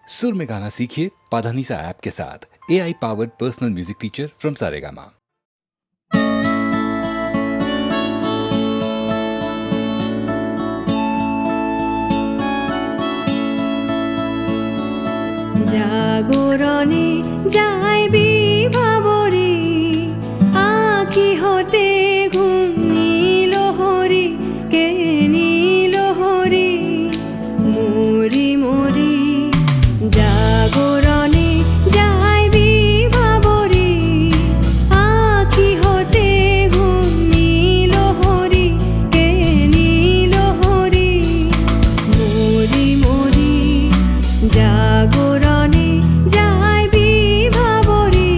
सुर में गाना सीखिए पाधानीसा ऐप के साथ। AI powered personal music teacher from Saregama. জাগরণে যাইবি ভাবরে আঁখি হতে ঘুম নীল হরি কে নীল হরি মরি মরি জাগরণে যাইবি ভাবরে আঁখি হতে ঘুম নীল হরি কে নীল হরি মরি মরি জাগরণে যাইবি ভাবরে।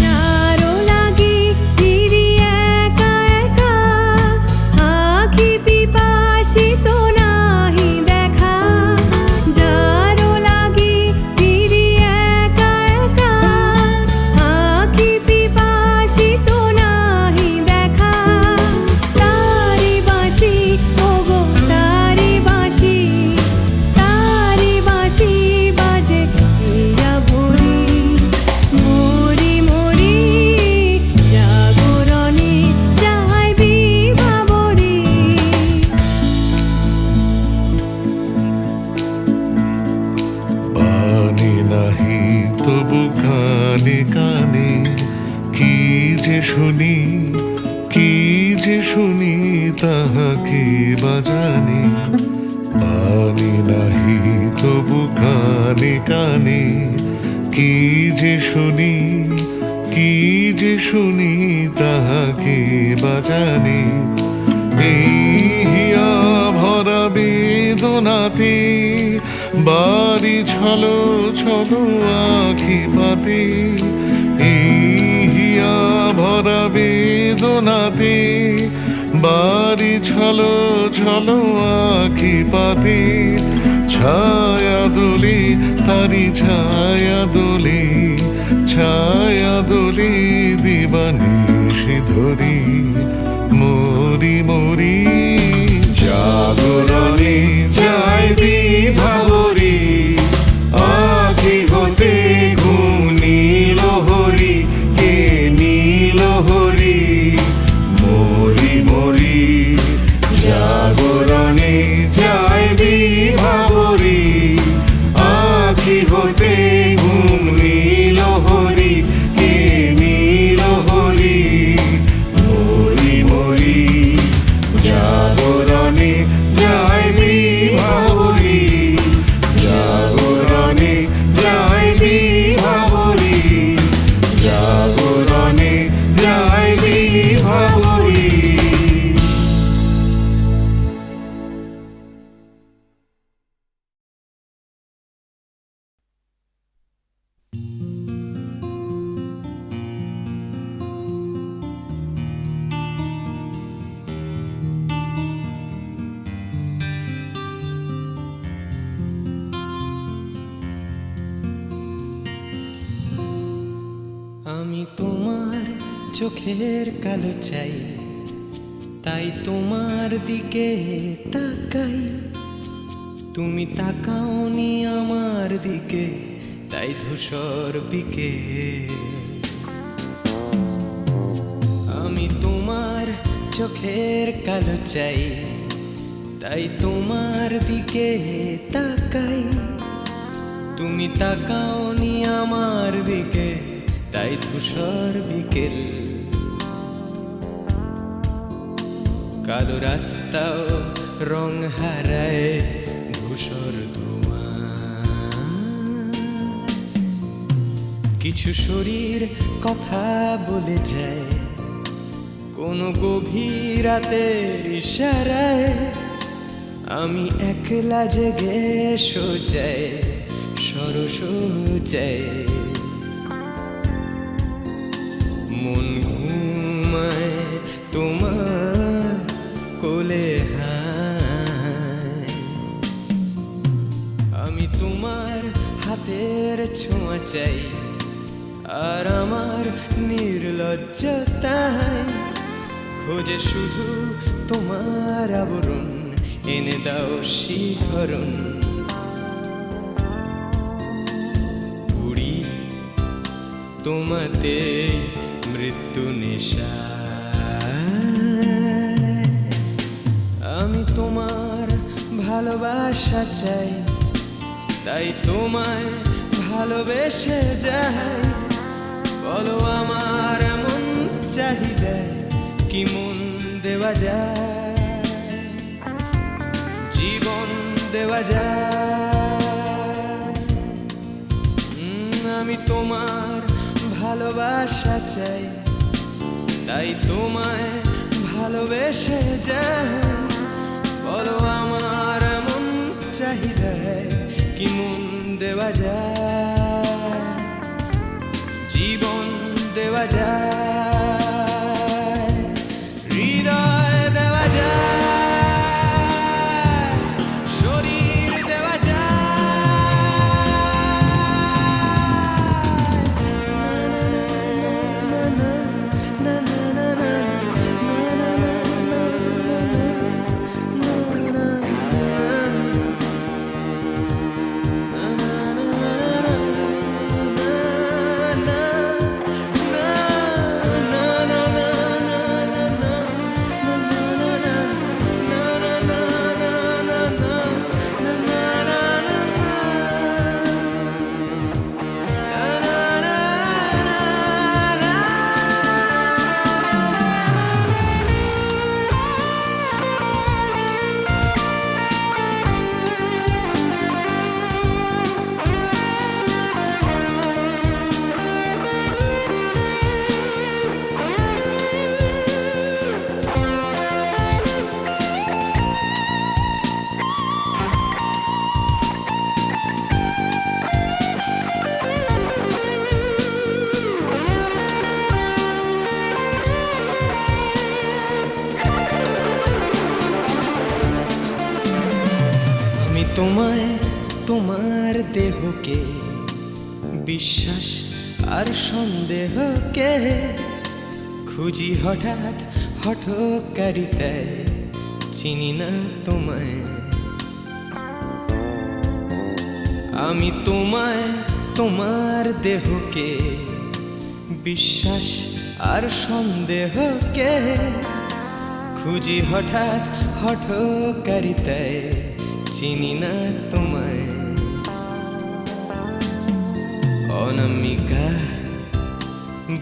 যারো লাগি ফিরি একা একা আঁখি পিপাসিত নাহি দেখা। যারো লাগি ফিরি একা একা আঁখি পিপাসিত নাহি দেখা। তারি বাঁশি ওগো তারি বাঁশি বাজে হিয়া ভরি মরি মরি জাগরণে যাইবি ভাবরে। পানি নাহি তবু কানে কানে কি যে শুনি তাহাকে বাজানি। পানি নাহি তবু কানে কানে কি যে শুনি তাহাকে বাজানি। এই হিয়া ভরা বেদনাতে বাড়ি ছলো ছলো আঁখি পাতে। এই হিয়া ভরা বেদনাতে বাড়ি ছলো ছলো আঁখি পাতে। ছায়া দোলে তারি ছায়া দোলে দিবানিশি ধরি মরি মরি জাগরণে যাইবি ভাবরে আঁখি হতে ঘুম নীল হরি কে নীল হরি মরি মরি জাগরণে যাইবি ভাবরে আঁখি হতে ঘুম নীল হরি কে নীল হরি মরি মরি জাগরণে যাইবি ভাবরে জাগরণে যাইবি ভাবরে জাগরণে যাইবি ভাবরে। আমি তোমার চোখের কালো চাই, তাই তোমার দিকে তাকাই। তুমি তাকাওনি আমার দিকে, তাই ধূসর বিকে। আমি তোমার চোখের কালো চাই, তাই তোমার দিকে তাকাই। তুমি তাকাওনি আমার দিকে, তাই ধূসর বিকেল। কালো রাস্তাও রং হারায় ধূসর ধোঁয়া। কিছু শরীর কথা বলে যায়, কোনো গভীর রাতের ইশারায় আমি একলা জেগে সোজায় সরসজায় মন ঘুমায় তোমার কোলে হায় আমি তোমার হাতের ছোঁয়া চাই আর আমার নির্লজ্জতায় খোঁজে শুধু তোমার আবরণ এনে দাও শিহরণ উড়ি তোমাতে মৃত্যু নেশা আমি তোমার ভালোবাসা চাই তাই তোমায় ভালোবেসে যাই বলো আমার মন চাহিদা কি মন দেওয়া যায় জীবন দেওয়া যায় আমি তোমার ভালোবাসা চাই তাই তোমায় ভালোবেসে যাই বলো আমার মন চাহিদা কি মন দেওয়া যায় জীবন দেওয়া যায় হৃদয় দেওয়া যায় শরীর দেওয়া তোমায় তোমার দেহকে বিশ্বাস আর সন্দেহকে খুঁজি হঠাৎ হঠকারিতায় চিনি না তোমায় আমি তোমায় তোমার দেহকে বিশ্বাস আর সন্দেহকে খুঁজি হঠাৎ হঠকারিতায় চিনি না তোমায় অনামিকা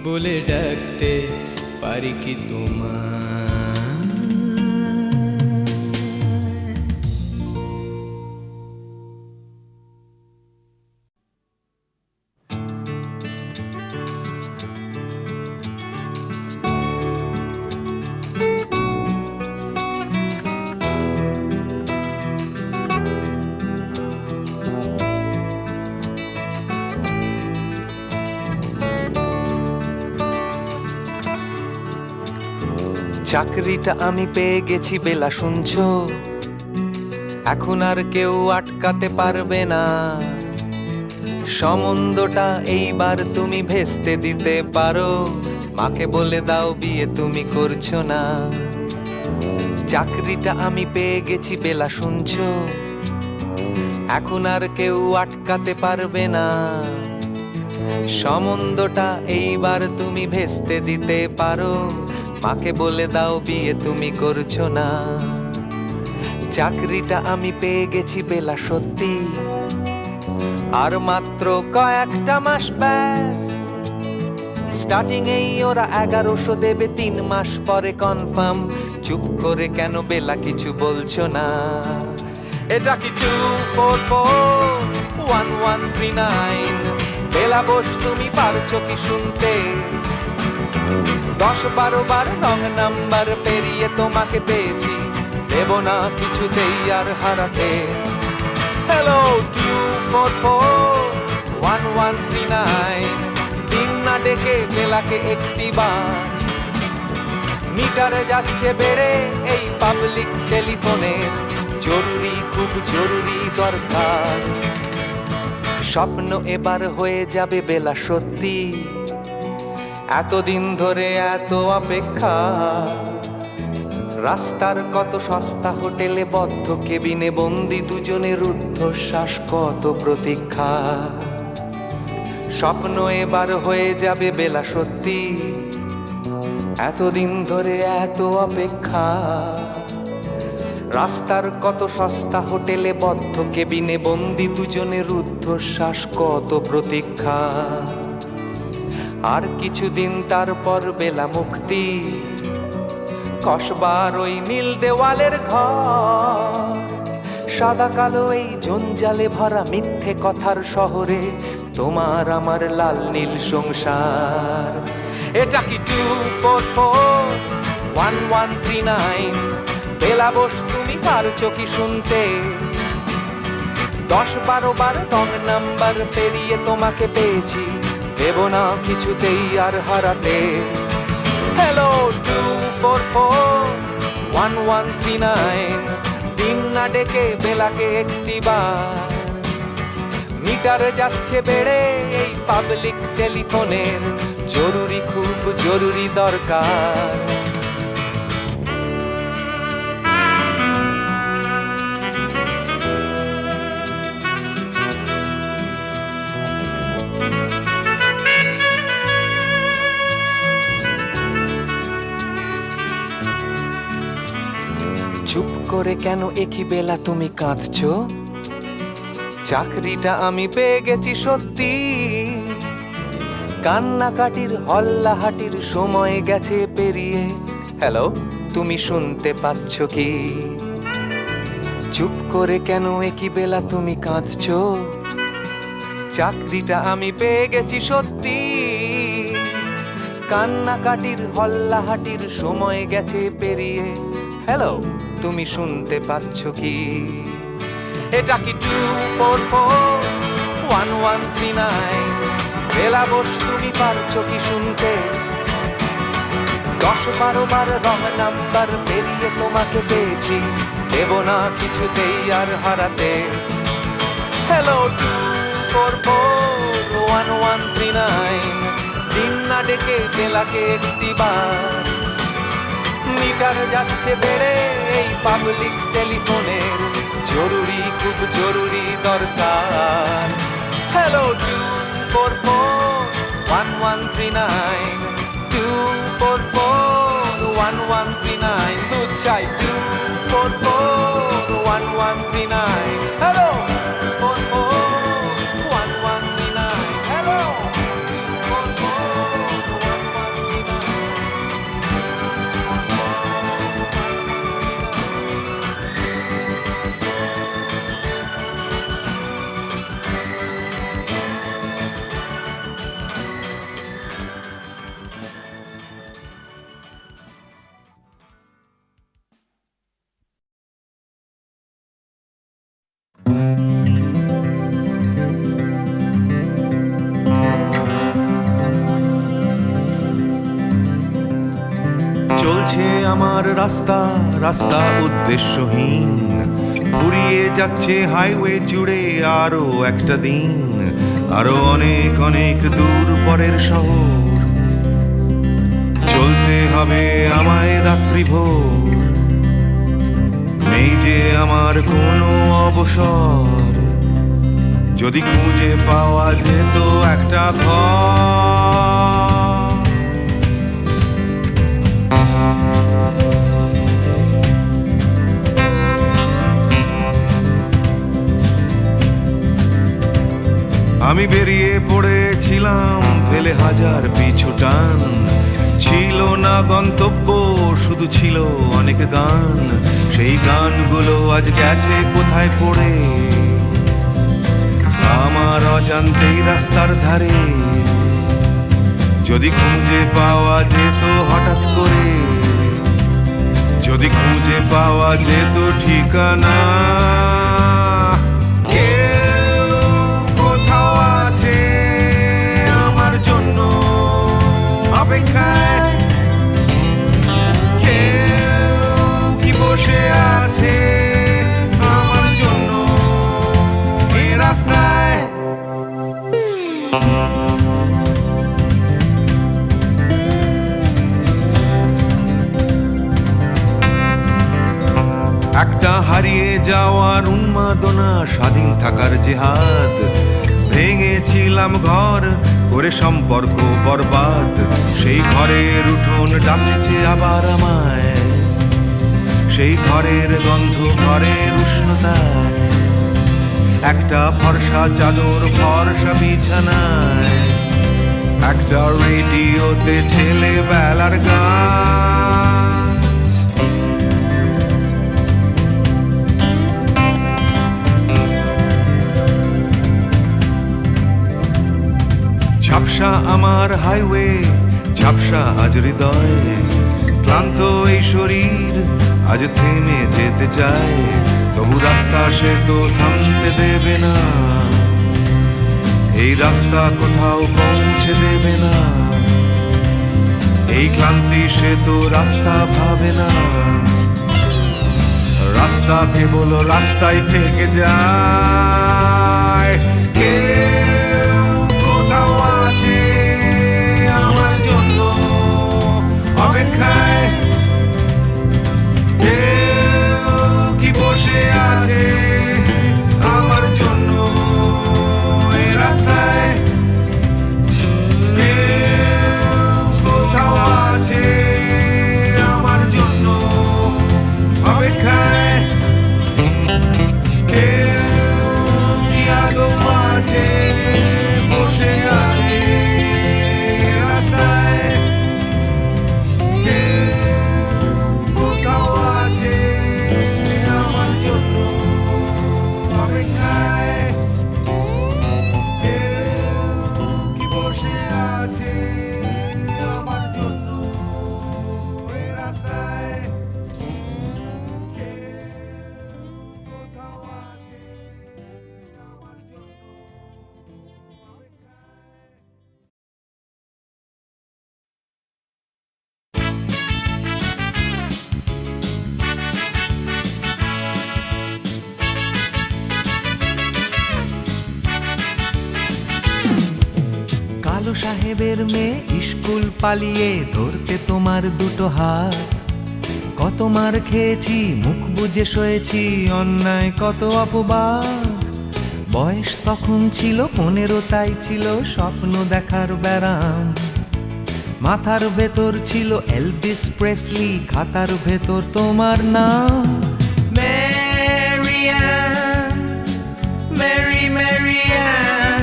বলে ডাকতে পারি কি তোমায় চাকরিটা আমি পেয়ে গেছি বেলা শুনছো এখন আর কেউ আটকাতে পারবে না সম্বন্ধটা এইবার তুমি ভেস্তে দিতে পারো মাকে বলে দাও বিয়ে তুমি করছো না চাকরিটা আমি পেয়ে গেছি বেলা শুনছো এখন আর কেউ আটকাতে পারবে না সম্বন্ধটা এইবার তুমি ভেস্তে দিতে পারো মাকে বলে দাও বিয়ে তুমি করছো না চাকরিটা আমি পেয়ে গেছি বেলা সত্যি আর মাত্র কয়েকটা মাস ব্যাস স্টার্টিং এই ওরা 1100 দেবে 3 মাস পরে কনফার্ম চুপ করে কেন বেলা কিছু বলছো না এটা কি 2441139 বেলা বস তুমি পারছো কি শুনতে 10-12 বার রং নাম্বার পেরিয়ে তোমাকে পেয়েছি, দেব না কিছুতেই আর হারাতে। হ্যালো 244-1139, দিন না ডেকে বেলাকে একটি বার, মিটারে যাচ্ছে বেড়ে এই পাবলিক টেলিফোনের, জরুরি খুব জরুরি দরকার। স্বপ্ন এবার হয়ে যাবে বেলা সত্যি, এতদিন ধরে এত অপেক্ষা, রাস্তার কত সস্তা হোটেলে বদ্ধ কেবিনে বন্দি দুজনের রুদ্ধশ্বাস, কত প্রতীক্ষা। স্বপ্ন এবার হয়ে যাবে বেলা সত্যি, এতদিন ধরে এত অপেক্ষা, রাস্তার কত সস্তা হোটেলে বদ্ধ কেবিনে বন্দি দুজনের রুদ্ধশ্বাস, কত প্রতীক্ষা। আর কিছুদিন তারপর বেলা মুক্তি, কসবার ওই নীল দেওয়ালের ঘর, সাদা কালো এই জঞ্জালে ভরা মিথ্যে কথার শহরে তোমার আমার লাল নীল সংসার। এটা কি 244-1139, বেলা বস তুমি পারছো কি শুনতে? 10-12 বার রং নাম্বার পেরিয়ে তোমাকে পেয়েছি, দেব না কিছুতেই আর হারাতে। হ্যালো 244-1139, দিন না ডেকে বেলাকে একটি বার, মিটারে যাচ্ছে বেড়ে এই পাবলিক টেলিফোনের, জরুরি খুব জরুরি দরকার। চুপ করে কেন একই বেলা তুমি কাঁদছো? চাকরিটা আমি পেয়ে গেছি সত্যি, কান্নাকাটির হল্লাহাটির সময় গেছে পেরিয়ে। হ্যালো, তুমি শুনতে পাচ্ছ কি? চুপ করে কেন একই বেলা তুমি কাঁদছো? চাকরিটা আমি পেয়ে গেছি সত্যি, কান্নাকাটির হল্লাহাটির সময় গেছে পেরিয়ে। হ্যালো, তুমি শুনতে পাচ্ছ কি? এটা কি 244-1139, বেলা বস তুমি পারছো কি শুনতে? 10-12 বার রং নাম্বার পেরিয়ে তোমাকে পেয়েছি, দেব না কিছুতেই আর হারাতে। হ্যালো 244-1139, দিন না ডেকে বেলাকে একটি বার, মিটারে যাচ্ছে বেড়ে এই পাবলিক টেলিফোনের, জরুরি খুব জরুরি দরকার। হ্যালো 244-1139, 244-1139, দুধ চাই 244-1139। Hello 244-1139, hello 244-1139। চলছে আমার রাস্তা রাস্তা উদ্দেশ্যহীন, ফুরিয়ে যাচ্ছে হাইওয়ে জুড়ে আরো একটা দিন, আরো অনেক অনেক দূর পরের শহর, চলতে হবে আমায় রাত্রি ভোর, নেই যে আমার কোনো অবসর, যদি খুঁজে পাওয়া যেত একটা ঘর। আমি বেরিয়ে পড়েছিলাম ফেলে হাজার পিছু টান, ছিল না গন্তব্য, শুধু ছিল অনেক গান, সেই গানগুলো আজ গেছে কোথায় পড়ে আমার অজান্তেই রাস্তার ধারে। যদি খুঁজে পাওয়া যেত হঠাৎ করে, যদি খুঁজে পাওয়া যেত ঠিকানা, কেউ কোথাও আছে আমার জন্য অপেক্ষায়, কেউ কি বসে আছে আমার জন্য এ রাস্তায়। একটা হারিয়ে যাওয়ার উন্মাদনা, স্বাধীন থাকার জেহাদ, ভেঙেছিলাম ঘর করে সম্পর্ক বরবাদ, সেই ঘরের উঠোন ডাকছে আবার আমায়, সেই ঘরের গন্ধ ঘরের উষ্ণতায়, একটা ফর্সা চাদর ফর্সা বিছানায়, একটা রেডিওতে ছেলেবেলার গান। ঝাপসা আমার হাইওয়ে, ঝাপসা আজ হৃদয়, ক্লান্ত এই শরীর আজ থেমে যেতে চায়, তবু রাস্তা সে তো থামতে দেবে না, এই রাস্তা কোথাও পৌঁছে দেবে না, এই ক্লান্তি সে তো রাস্তা ভাবে না, রাস্তা কেবল রাস্তায় থেকে যায়। কেউ কোথাও আছে আমার জন্য অপেক্ষায়, কেউ কি বসে আছে আমার জন্য এ রাস্তায়, কেউ কোথাও আছে আমার জন্য অপেক্ষায়, কেউ কি আদৌ আছে বসে আছে এ রাস্তায়, কেউ কোথাও আছে আমার জন্য অপেক্ষায়, কেউ কি বসে আছে আমার জন্য এ রাস্তায়, কেউ কোথাও আছে আমার জন্য অপেক্ষায়। কালো সাহেবের মেয়ে স্কুল পালিয়ে ধরতে তোমার দুটো হাত, কত মার খেয়েছি মুখ বুজে সয়েছি অন্যায় কত অপবাদ, বয়স তখন ছিল 15, তাই ছিল স্বপ্ন দেখার ব্যারাম, মাথার ভেতর ছিল এলভিস প্রেসলি, খাতার ভেতর তোমার নাম ম্যারিয়ান, মেরি ম্যারিয়ান,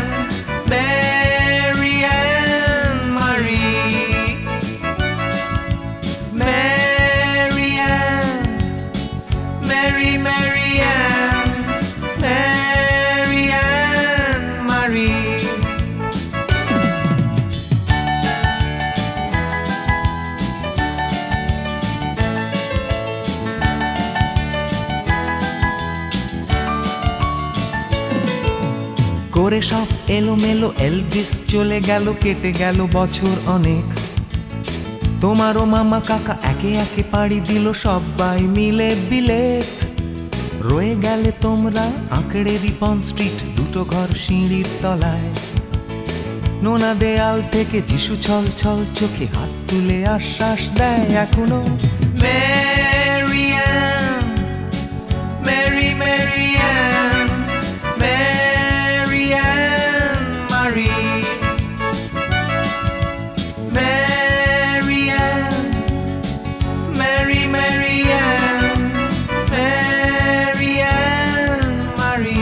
ম্যারিয়ান মারি, ম্যারিয়ান, মেরি ম্যারিয়ান, ম্যারিয়ান মারি। করে সব এলোমেলো এলভিস চলে গেল, কেটে গেল বছর অনেক, তোমারও মামা কাকা একে একে পাড়ি দিল সবাই মিলে বিলেত, রয়ে গেলে তোমরা আঁকড়ে রিপন স্ট্রিট, দুটো ঘর সিঁড়ির তলায়, নোনা দেয়াল থেকে যিশু ছল ছল চোখে হাত তুলে আশ্বাস দেয় এখনো ম্যারিয়ান, মেরি ম্যারিয়ান, ম্যারিয়ান মারি, ম্যারিয়ান, মেরি ম্যারিয়ান, ম্যারিয়ান মারি।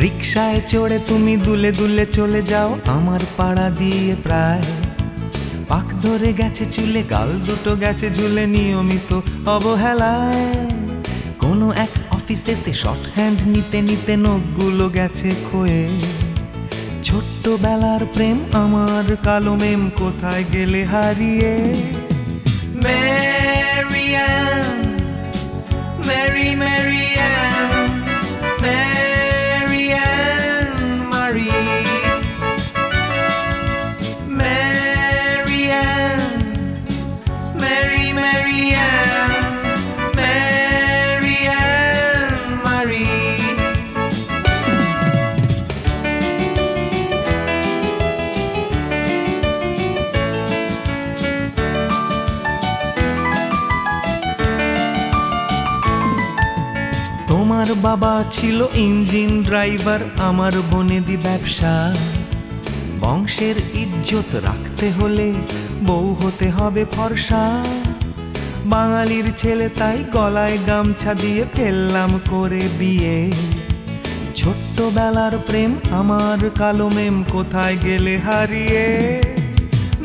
রিকশায় চড়ে তুমি দুলে দুলে চলে যাও আমার পাড়া দিয়ে প্রায়, পাক ধরে গেছে চুলে, গাল দুটো গেছে ঝুলে নিয়মিত অবহেলায়। কোনো এক অফিসেতে শর্ট হ্যান্ড নিতে নিতে নখগুলো গেছে ক্ষয়ে। ছোট্টবেলার প্রেম আমার কালো মেম কোথায় গেলে হারিয়ে। ম্যারিয়ান, ম্যারি ম্যারিয়ান, ম্যারিয়ান মারি, ম্যারিয়ান, ম্যারি ম্যারিয়ান, ম্যারিয়ান মারি। তোমার বাবা ছিল ইঞ্জিন ড্রাইভার, আমার বনেদি ব্যবসা। বংশের ইজ্জত রাখতে হলে বউ হতে হবে ফর্সা। বাঙালির ছেলে তাই গলায় গামছা দিয়ে ফেললাম করে বিয়ে। ছোট্টবেলার প্রেম আমার কালো মেম কোথায় গেলে হারিয়ে।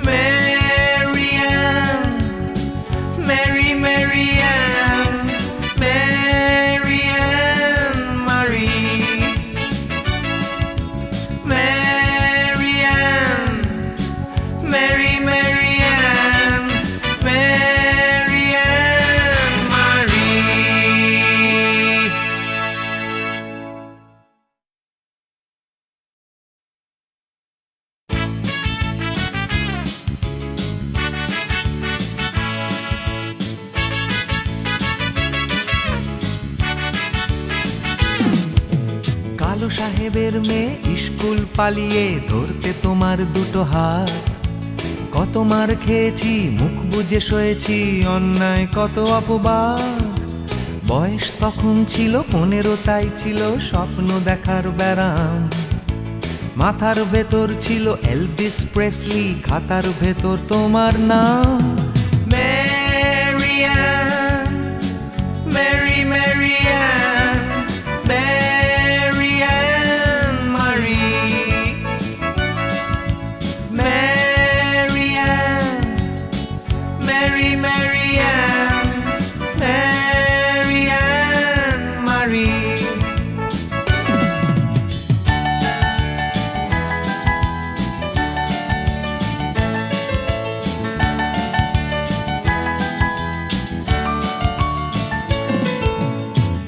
ম্যারিয়ান, ম্যারি ম্যারিয়ান, ম্যারিয়ান মারি, ম্যারিয়ান, ম্যারি ম্যারিয়ান, ম্যারিয়ান মারি। কালো সাহেবের মেয়ে স্কুল পালিয়ে ধরতে তোমার দুটো হাত। কত মার খেয়েছি, মুখ বুজে সয়েছি, অন্যায় কত অপবাদ। বয়স তখন ছিল 15, তাই ছিল স্বপ্ন দেখার ব্যারাম। মাথার ভেতর ছিল এলভিস প্রেসলি, খাতার ভেতর তোমার নাম। ম্যারিয়ান, ম্যারি ম্যারিয়ান, ম্যারিয়ান মারি, ম্যারিয়ান, ম্যারি ম্যারিয়ান, ম্যারিয়ান মারি।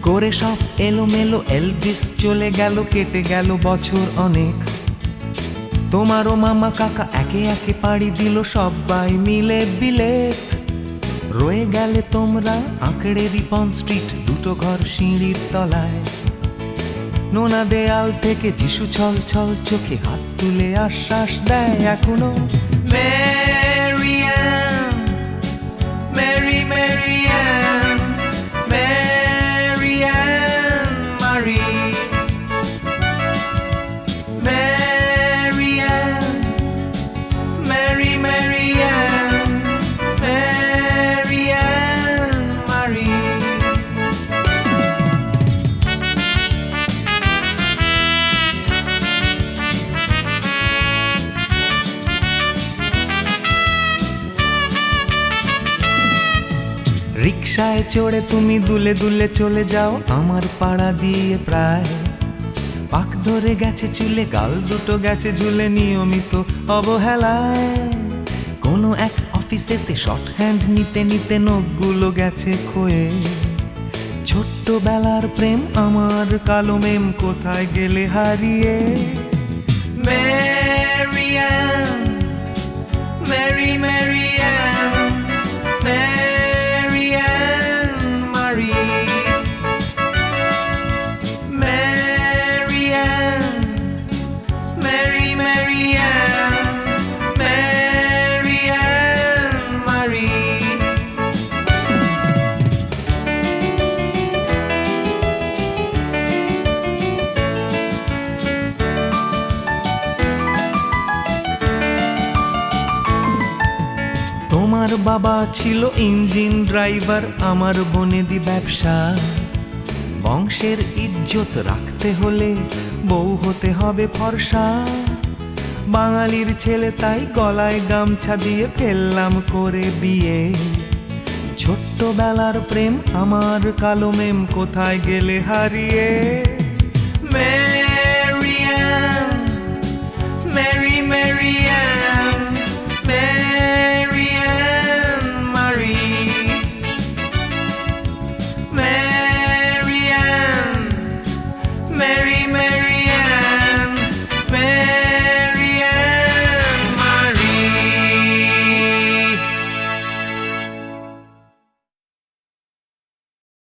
করে সব এলোমেলো এলভিস চলে গেল, কেটে গেল বছর অনেক। তোমারও মামা কাকা একে একে পাড়ি দিল, সবাই মিলে বিলেত। রয়ে গেলে তোমরা আঁকড়ে রিপন স্ট্রিট, দুটো ঘর সিঁড়ির তলায়। নোনা দেয়াল থেকে যিশু ছল ছল চোখে হাত তুলে আশ্বাস দেয় এখনো। ম্যারিয়ান, ম্যারি ম্যারিয়ান, ম্যারিয়ান মারি, ম্যারিয়ান, ম্যারি ম্যারিয়ান, ম্যারিয়ান মারি। রিকশায় চড়ে তুমি দুলে দুলে চলে যাও আমার পাড়া দিয়ে প্রায়। পাক ধরে গেছে চুলে, গাল দুটো গেছে ঝুলে নিয়মিত অবহেলায়। কোনো এক অফিসেতে শর্ট হ্যান্ড নিতে নিতে নখগুলো গেছে ক্ষয়ে। ছোট্টবেলার প্রেম আমার কালো মেম কোথায় গেলে হারিয়ে। ম্যারিয়ান, ম্যারি ম্যারিয়ান, ম্যারিয়ান মারি, ম্যারিয়ান, ম্যারি ম্যারিয়ান, ম্যারিয়ান মারি। তোমার বাবা ছিল ইঞ্জিন ড্রাইভার, আমার বনেদি ব্যবসা। বংশের ইজ্জত রাখতে হলে বউ হতে হবে ফর্সা। বাঙালির ছেলে তাই গলায় গামছা দিয়ে ফেললাম করে বিয়ে। ছোট্টবেলার প্রেম আমার কালো মেম কোথায় গেলে হারিয়ে। Mary Ann, Mary Mary Ann,